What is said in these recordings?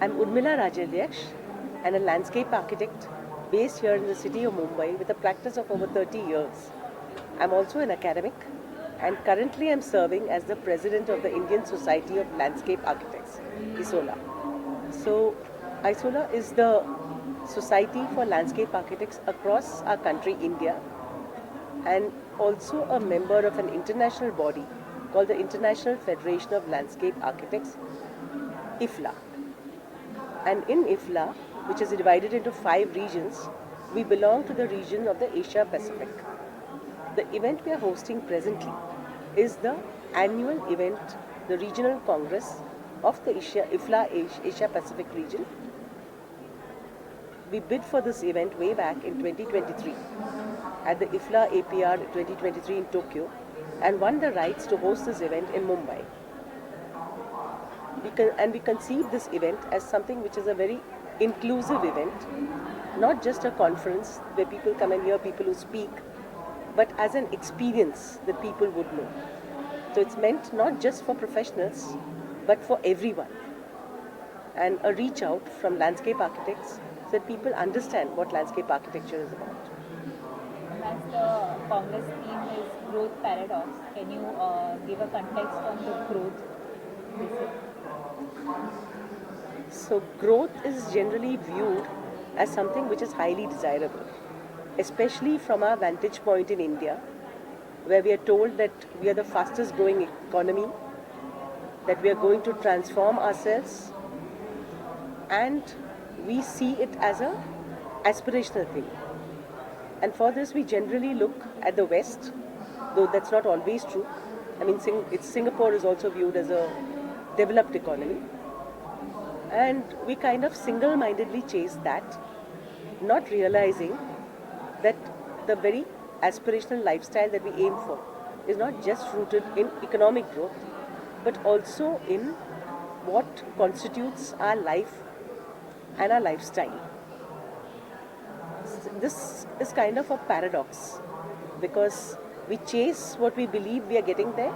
I'm Urmila Rajadyaksh and a landscape architect based here in the city of Mumbai with a practice of over 30 years. I'm also an academic and currently I'm serving as the president of the Indian Society of Landscape Architects, ISOLA. So, ISOLA is the society for landscape architects across our country, India, and also a member of an international body called the International Federation of Landscape Architects, IFLA. And in IFLA, which is divided into 5 regions, we belong to the region of the Asia Pacific. The event we are hosting presently is the annual event, the regional congress of the IFLA Asia Pacific region. We bid for this event way back in 2023 at the IFLA-APR 2023 in Tokyo and won the rights to host this event in Mumbai. We conceived this event as something which is a very inclusive event, not just a conference where people come and hear people who speak, but as an experience that people would know. So it's meant not just for professionals, but for everyone. And a reach out from landscape architects so that people understand what landscape architecture is about. As the Congress theme is growth paradox, can you give a context on the growth this year? So growth is generally viewed as something which is highly desirable, especially from our vantage point in India, where we are told that we are the fastest growing economy, that we are going to transform ourselves, and we see it as an aspirational thing. And for this we generally look at the West, though that's not always true. I mean, Singapore is also viewed as a developed economy. And we kind of single-mindedly chase that, not realizing that the very aspirational lifestyle that we aim for is not just rooted in economic growth, but also in what constitutes our life and our lifestyle. This is kind of a paradox because we chase what we believe we are getting there,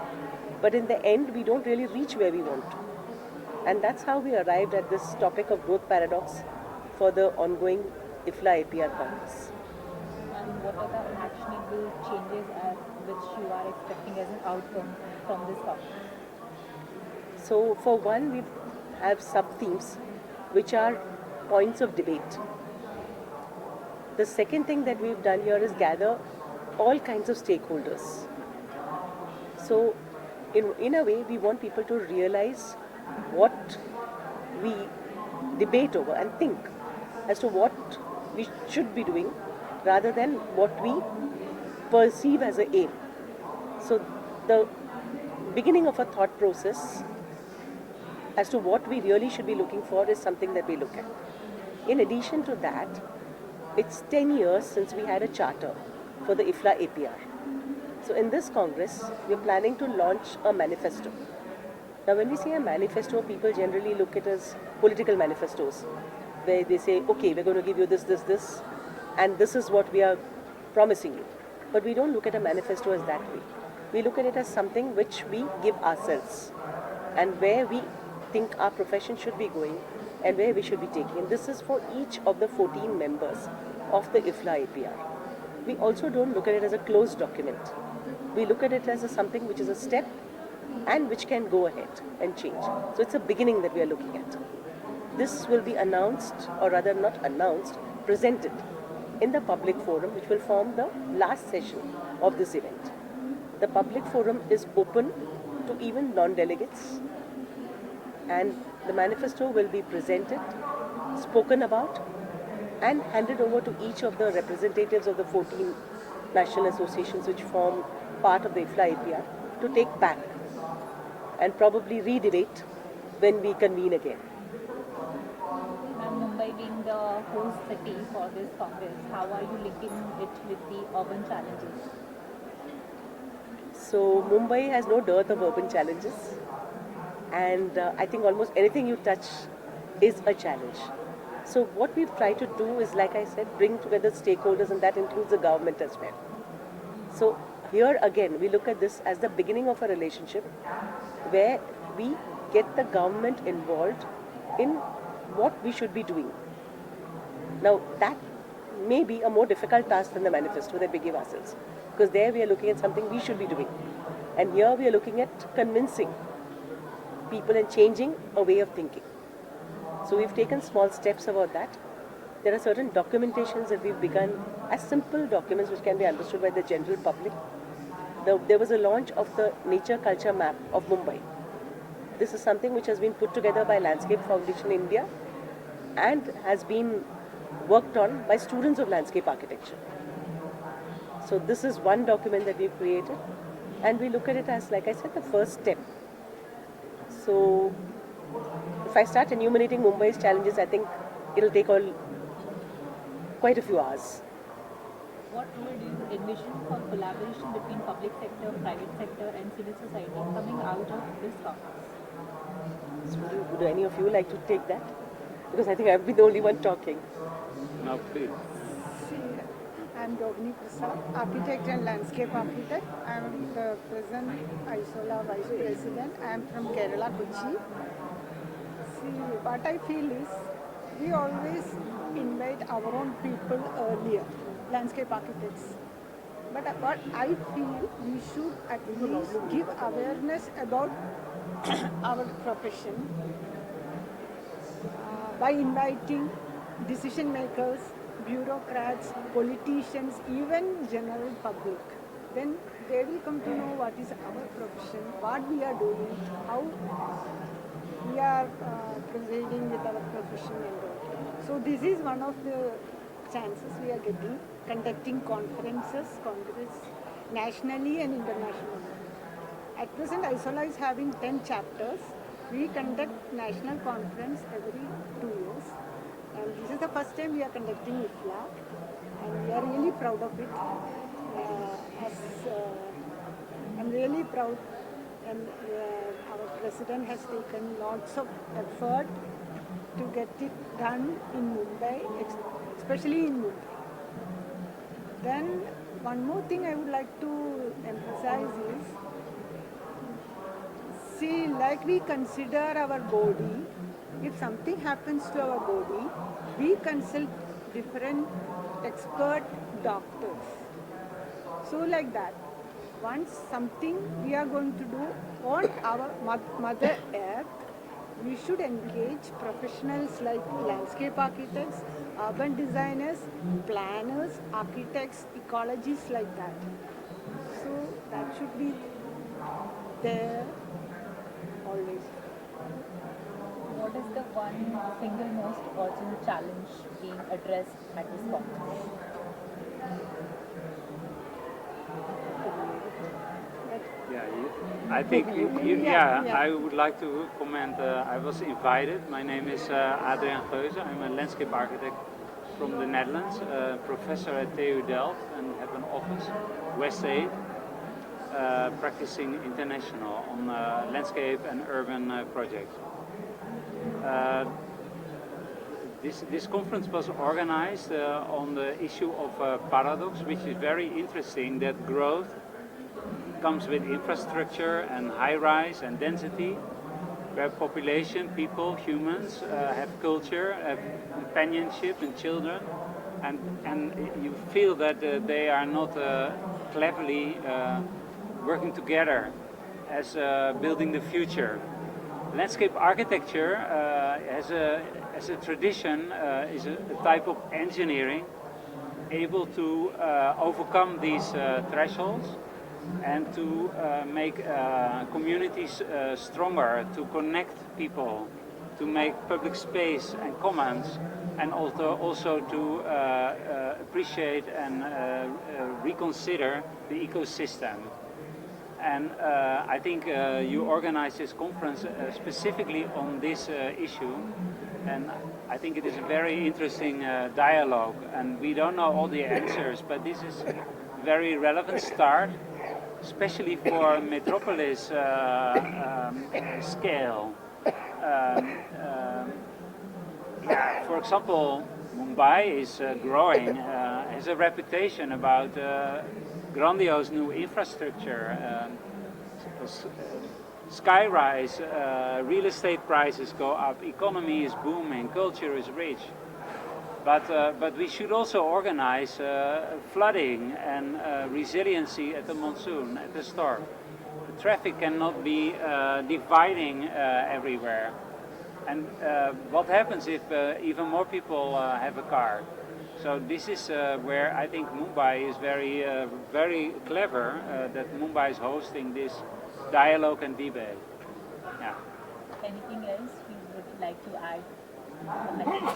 but in the end we don't really reach where we want to. And that's how we arrived at this topic of growth paradox for the ongoing IFLA-APR Congress. And what are the actionable changes which you are expecting as an outcome from this conference? So for one, we have sub-themes which are points of debate. The second thing that we've done here is gather all kinds of stakeholders. So in a way, we want people to realize what we debate over and think as to what we should be doing rather than what we perceive as an aim. So the beginning of a thought process as to what we really should be looking for is something that we look at. In addition to that, it's 10 years since we had a charter for the IFLA-APR. So in this Congress, we're planning to launch a manifesto. Now when we say a manifesto, people generally look at it as political manifestos, where they say, okay, we're going to give you this, and this is what we are promising you. But we don't look at a manifesto as that way. We look at it as something which we give ourselves and where we think our profession should be going and where we should be taking. And this is for each of the 14 members of the IFLA-APR. We also don't look at it as a closed document. We look at it as something which is a step and which can go ahead and change. So it's a beginning that we are looking at. This will be announced, or rather not announced, presented in the public forum which will form the last session of this event. The public forum is open to even non-delegates, and the manifesto will be presented, spoken about, and handed over to each of the representatives of the 14 national associations which form part of the IFLA-APR to take back and probably re-debate when we convene again. And Mumbai being the host city for this congress, how are you linking it with the urban challenges? So Mumbai has no dearth of urban challenges, and I think almost anything you touch is a challenge. So what we've tried to do is, like I said, bring together stakeholders, and that includes the government as well. So here again, we look at this as the beginning of a relationship where we get the government involved in what we should be doing. Now, that may be a more difficult task than the manifesto that we give ourselves, because there we are looking at something we should be doing. And here we are looking at convincing people and changing a way of thinking. So we've taken small steps about that. There are certain documentations that we've begun as simple documents which can be understood by the general public. There was a launch of the nature culture map of Mumbai. This is something which has been put together by Landscape Foundation India and has been worked on by students of landscape architecture. So this is one document that we've created, and we look at it as, like I said, the first step. So if I start enumerating Mumbai's challenges, I think it'll take quite a few hours. What role do you envision for collaboration between public sector, private sector and civil society coming out of this conference? So would any of you like to take that? Because I think I've been the only one talking. No, please. See, I'm Dogni Prasad, architect and landscape architect. I'm the present IFLA Vice President. I'm from Kerala, Kochi. See, what I feel is we always invite our own people earlier, landscape architects. But what I feel we should at least give awareness about our profession by inviting decision makers, bureaucrats, politicians, even general public. Then they will come to know what is our profession, what we are doing, how we are proceeding with our profession and all. So this is one of the chances we are getting, conducting conferences, nationally and internationally. At present, ISOLA is having 10 chapters. We conduct national conference every 2 years. And this is the first time we are conducting IFLA, and we are really proud of it. I'm really proud, and our president has taken lots of effort to get it done in Mumbai, especially in Mumbai. Then one more thing I would like to emphasize is, see, like we consider our body, if something happens to our body, we consult different expert doctors. So like that, once something we are going to do on our Mother Earth, we should engage professionals like landscape architects, urban designers, planners, architects, ecologists, like that. So that should be there always. What is the one single most urgent challenge being addressed at this conference? I think, I would like to comment. I was invited. My name is Adriaan Geuze. I'm a landscape architect from the Netherlands, professor at TU Delft, and have an office, West 8, practicing international on landscape and urban projects. This conference was organized on the issue of paradox, which is very interesting, that growth comes with infrastructure and high-rise and density, where population, people, humans have culture, have companionship and children, and you feel that they are not cleverly working together as building the future. Landscape architecture as a tradition is a type of engineering able to overcome these thresholds and to make communities stronger, to connect people, to make public space and commons, and also to appreciate and reconsider the ecosystem. And I think you organized this conference specifically on this issue, and I think it is a very interesting dialogue, and we don't know all the answers, but this is a very relevant start, especially for metropolis scale. For example, Mumbai is growing, has a reputation about grandiose new infrastructure. skyrise, real estate prices go up, economy is booming, culture is rich. But we should also organize flooding and resiliency at the monsoon, at the storm. The traffic cannot be dividing everywhere. And what happens if even more people have a car? So this is where I think Mumbai is very clever that Mumbai is hosting this dialogue and debate. Yeah. Anything else you would like to add? Like,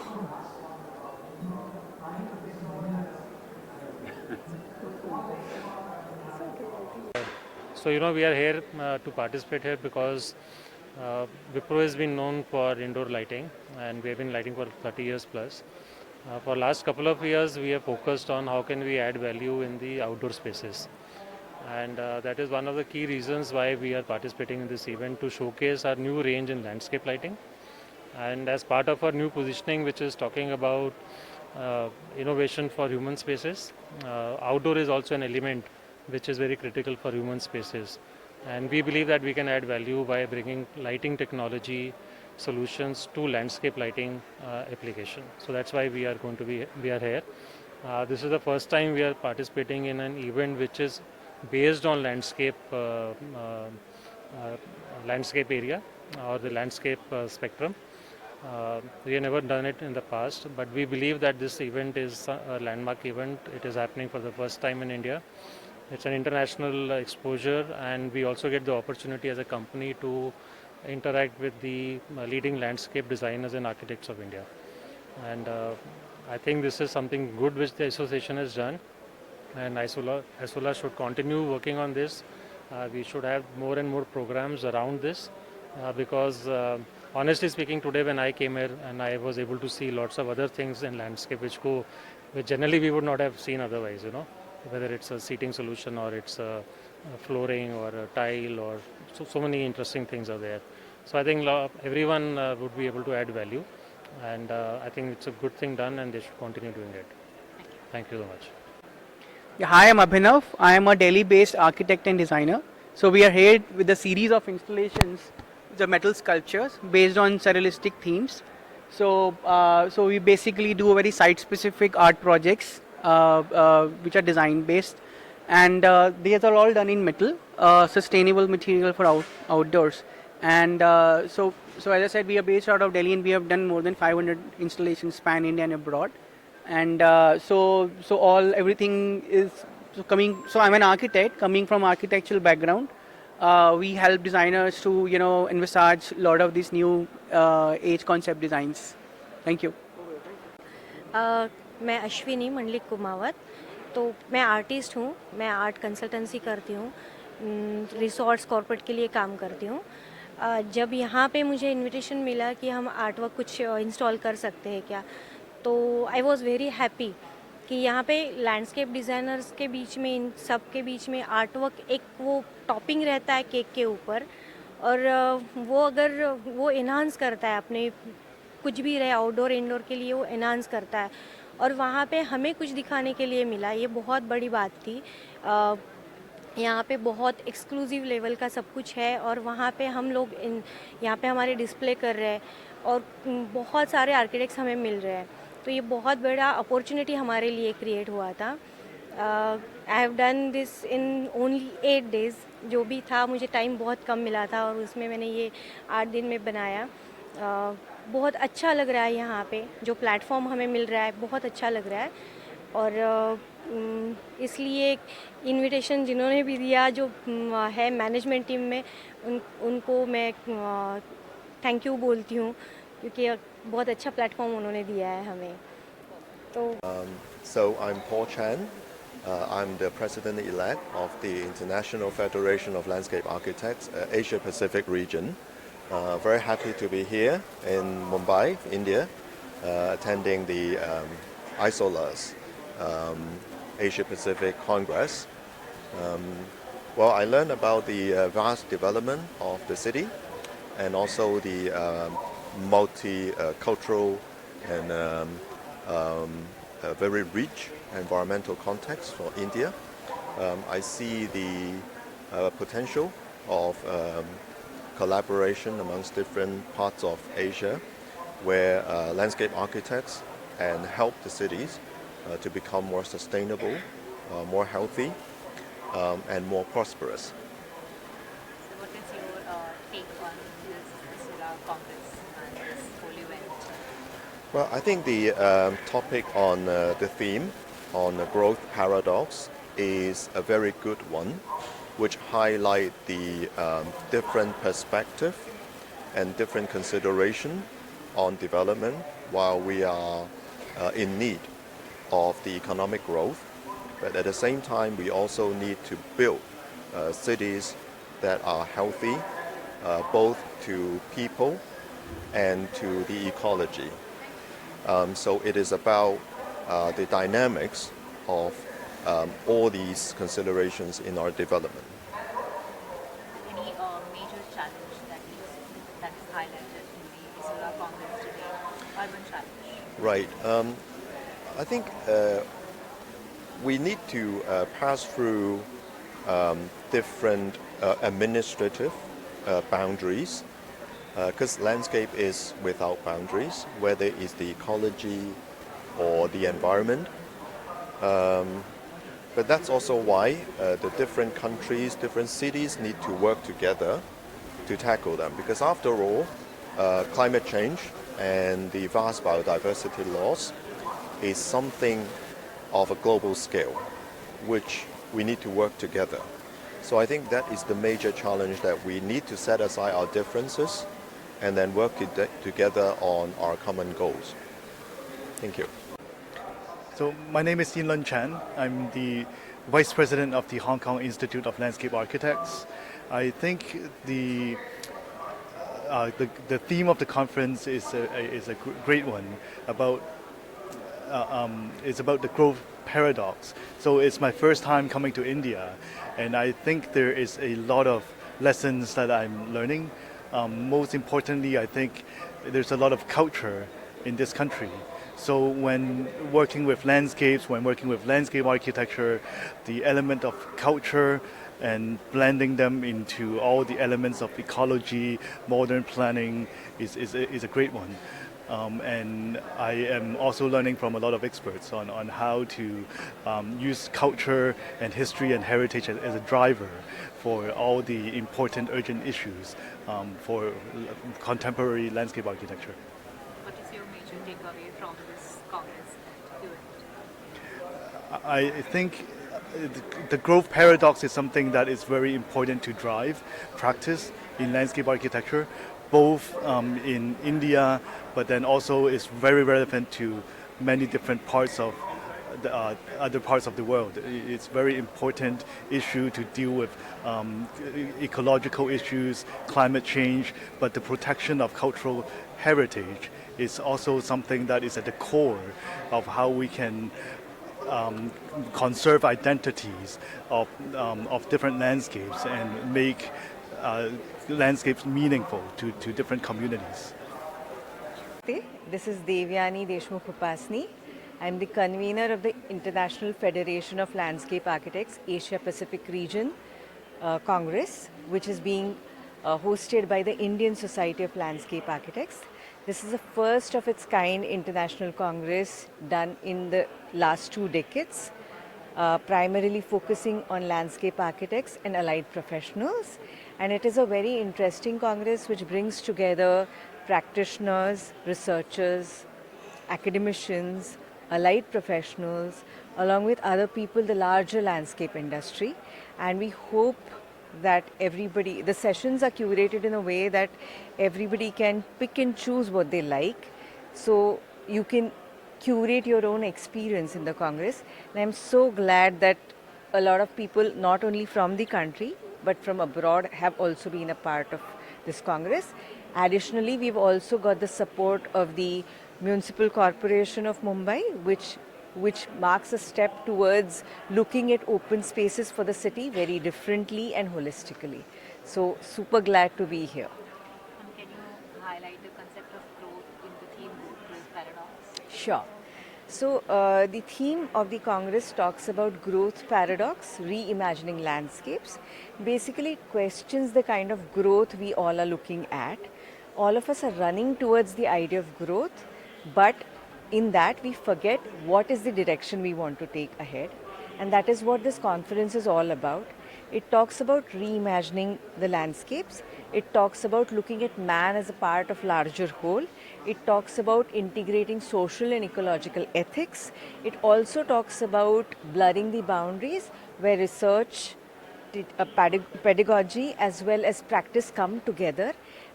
So we are here to participate here because Wipro has been known for indoor lighting, and we have been lighting for 30 years plus. For last couple of years, we have focused on how can we add value in the outdoor spaces, and that is one of the key reasons why we are participating in this event, to showcase our new range in landscape lighting. And as part of our new positioning, which is talking about innovation for human spaces, outdoor is also an element which is very critical for human spaces. And we believe that we can add value by bringing lighting technology solutions to landscape lighting application. So that's why we are here. This is the first time we are participating in an event which is based on landscape area or the landscape spectrum. We have never done it in the past, but we believe that this event is a landmark event. It is happening for the first time in India. It's an international exposure, and we also get the opportunity as a company to interact with the leading landscape designers and architects of India. And I think this is something good which the association has done, and IFLA should continue working on this. We should have more and more programs around this because honestly speaking, today when I came here and I was able to see lots of other things in landscape which generally we would not have seen otherwise, whether it's a seating solution or it's a flooring or a tile, or so many interesting things are there. So I think everyone would be able to add value, and I think it's a good thing done, and they should continue doing it. Thank you so much. Yeah, hi, I'm Abhinav. I am a Delhi-based architect and designer. So we are here with a series of installations, the metal sculptures based on surrealistic themes. So we basically do very site-specific art projects which are design-based, and these are all done in metal, sustainable material for outdoors. And so as I said, we are based out of Delhi, and we have done more than 500 installations span India and abroad. And everything is coming. So I'm an architect coming from architectural background. We help designers to envisage a lot of these new age concept designs. Thank you. मैं अश्विनी मंडलिक कुमावत, तो मैं artist हूँ, मैं art consultancy करती हूँ, resorts corporate के लिए काम करती हूँ। जब यहाँ पे मुझे इनविटेशन मिला कि हम आर्ट वर्क कुछ इंस्टॉल कर सकते हैं क्या, तो आई वॉज़ वेरी हैप्पी कि यहाँ पे लैंडस्केप डिज़ाइनर्स के बीच में, इन सब के बीच में आर्ट वर्क एक वो टॉपिंग रहता है केक के ऊपर, और वो अगर वो एनहांस करता है अपने कुछ भी रहे आउटडोर इंडोर के लिए, वो एनहांस करता है, और वहाँ पे हमें कुछ दिखाने के लिए मिला, ये बहुत बड़ी बात थी। यहाँ पे बहुत एक्सक्लूसिव लेवल का सब कुछ है, और वहाँ पे हम लोग यहाँ पे हमारे डिस्प्ले कर रहे हैं, और बहुत सारे आर्किटेक्ट्स हमें मिल रहे हैं, तो ये बहुत बड़ा अपॉर्चुनिटी हमारे लिए क्रिएट हुआ था। I have done this in only 8 days, जो भी था, मुझे टाइम बहुत कम मिला था, और उसमें मैंने ये 8 दिन में बनाया। बहुत अच्छा लग रहा है यहाँ पे, जो प्लेटफॉर्म हमें मिल रहा है बहुत अच्छा लग रहा है, और इसलिए इनविटेशन जिन्होंने भी दिया, जो है मैनेजमेंट टीम में, उनको मैं थैंक यू बोलती हूँ, क्योंकि बहुत अच्छा प्लेटफॉर्म उन्होंने दिया है हमें। तो So I'm Paul Chan. I'm the president-elect of the International Federation of Landscape Architects, Asia Pacific region. Very happy to be here in Mumbai, India, attending the ISOLA's Asia Pacific Congress. Well, I learned about the vast development of the city, and also the multicultural and a very rich environmental context for India. I see the potential of collaboration amongst different parts of Asia, where landscape architects can help the cities to become more sustainable, more healthy, and more prosperous. So what is your take on this IFLA Congress and this whole event? Well, I think the topic on the theme on the growth paradox is a very good one, which highlight the different perspective and different consideration on development while we are in need of the economic growth. But at the same time, we also need to build cities that are healthy, both to people and to the ecology. So it is about the dynamics of all these considerations in our development. Any major challenge that is highlighted in the IFLA Congress today? Urban challenge. Right. I think we need to pass through different administrative boundaries, because landscape is without boundaries, whether it's the ecology or the environment. But that's also why the different countries, different cities need to work together to tackle them. Because after all, climate change and the vast biodiversity loss is something of a global scale, which we need to work together. So I think that is the major challenge, that we need to set aside our differences and then work together on our common goals. Thank you. So my name is Yin Lun Chan. I'm the Vice President of the Hong Kong Institute of Landscape Architects. I think the theme of the conference is a great one about it's about the growth paradox. So it's my first time coming to India, and I think there is a lot of lessons that I'm learning. Most importantly, I think there's a lot of culture in this country. So when working with landscapes, when working with landscape architecture, the element of culture and blending them into all the elements of ecology, modern planning is a great one. And I am also learning from a lot of experts on how to use culture and history and heritage as a driver for all the important urgent issues for contemporary landscape architecture. What is your major takeaway from this Congress and event? I think the growth paradox is something that is very important to drive practice in landscape architecture, both in India, but then also is very relevant to many different parts of the other parts of the world. It's very important issue to deal with ecological issues, climate change, but the protection of cultural heritage is also something that is at the core of how we can conserve identities of different landscapes and make landscapes meaningful to different communities. This is Devyani Deshmukh Upasni. I'm the convener of the International Federation of Landscape Architects Asia Pacific Region Congress, which is being hosted by the Indian Society of Landscape Architects. This is the first of its kind international congress done in the last 2 decades, primarily focusing on landscape architects and allied professionals. And it is a very interesting congress which brings together practitioners, researchers, academicians, allied professionals, along with other people, the larger landscape industry. And we hope that the sessions are curated in a way that everybody can pick and choose what they like. So you can curate your own experience in the Congress. And I'm so glad that a lot of people, not only from the country, but from abroad, have also been a part of this Congress. Additionally, we've also got the support of the Municipal Corporation of Mumbai, which marks a step towards looking at open spaces for the city very differently and holistically. So super glad to be here. Can you highlight the concept of growth in the theme growth paradox? Sure. So, the theme of the Congress talks about growth paradox, reimagining landscapes. Basically, it questions the kind of growth we all are looking at. All of us are running towards the idea of growth, but in that we forget what is the direction we want to take ahead. And that is what this conference is all about. It talks about reimagining the landscapes. It talks about looking at man as a part of larger whole. It talks about integrating social and ecological ethics. It also talks about blurring the boundaries where research, pedagogy as well as practice come together,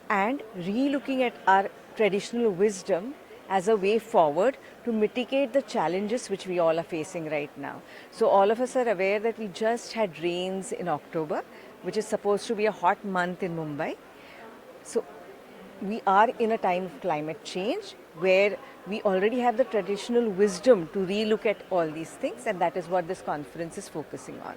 and re-looking at our traditional wisdom as a way forward to mitigate the challenges which we all are facing right now. So all of us are aware that we just had rains in October, which is supposed to be a hot month in Mumbai. So we are in a time of climate change where we already have the traditional wisdom to re-look at all these things, and that is what this conference is focusing on.